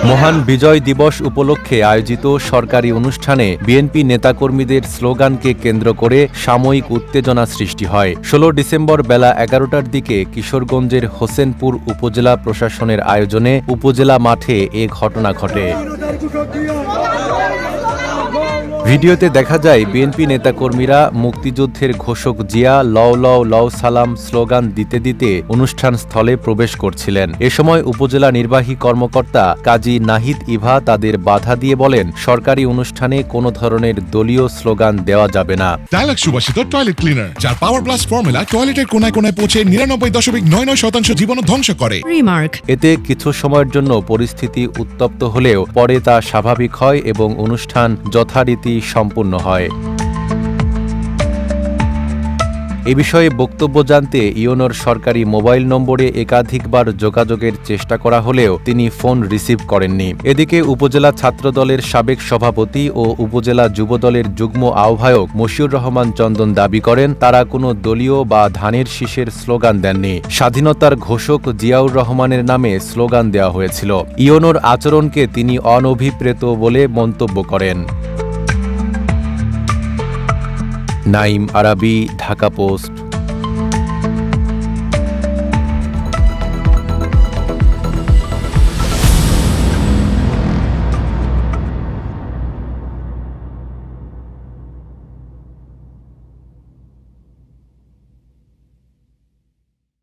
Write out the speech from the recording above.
মহান বিজয় দিবস উপলক্ষে আয়োজিত সরকারি অনুষ্ঠানে বিএনপি নেতাকর্মীদের স্লোগানকে কেন্দ্র করে সাময়িক উত্তেজনা সৃষ্টি হয়। ১৬ ডিসেম্বর বেলা ১১টার দিকে কিশোরগঞ্জের হোসেনপুর উপজেলা প্রশাসনের আয়োজনে উপজেলা মাঠে এ ঘটনা ঘটে। ভিডিওতে দেখা যায় বিএনপি নেতাকর্মীরা মুক্তিযুদ্ধের ঘোষক জিয়া লও লও লও সালাম স্লোগান দিতে দিতে অনুষ্ঠান স্থলে প্রবেশ করছিলেন। এ সময় উপজেলা নির্বাহী কর্মকর্তা কাজী নাহিদ ইভা তাদের বাধা দিয়ে বলেন, সরকারি অনুষ্ঠানে কোনো ধরনের দলীয় স্লোগান দেওয়া যাবে না। ডায়ালগ সুবাসিত টয়লেট ক্লিনার, যার পাওয়ার প্লাস ফর্মুলা টয়লেটের কোনায় কোনায় পৌঁছে 99.99% জীবন ধ্বংস করে। এতে কিছু সময়ের জন্য পরিস্থিতি উত্তপ্ত হলেও পরে তা স্বাভাবিক হয় এবং অনুষ্ঠান যথারীতি সম্পূর্ণ হয়। এ বিষয়ে বক্তব্য জানতে ইওনোর সরকারি মোবাইল নম্বরে একাধিকবার যোগাযোগের চেষ্টা করা হলেও তিনি ফোন রিসিভ করেননি। এদিকে উপজেলা ছাত্রদলের সাবেক সভাপতি ও উপজেলা যুবদলের যুগ্ম আহ্বায়ক মশিউর রহমান চন্দন দাবি করেন, তারা কোনো দলীয় বা ধানের শীষের স্লোগান দেননি। স্বাধীনতার ঘোষক জিয়াউর রহমানের নামে স্লোগান দেওয়া হয়েছিল। ইওনোর আচরণকে তিনি অনভিপ্রেত বলে মন্তব্য করেন। নাইম আরাবী, ঢাকা পোস্ট।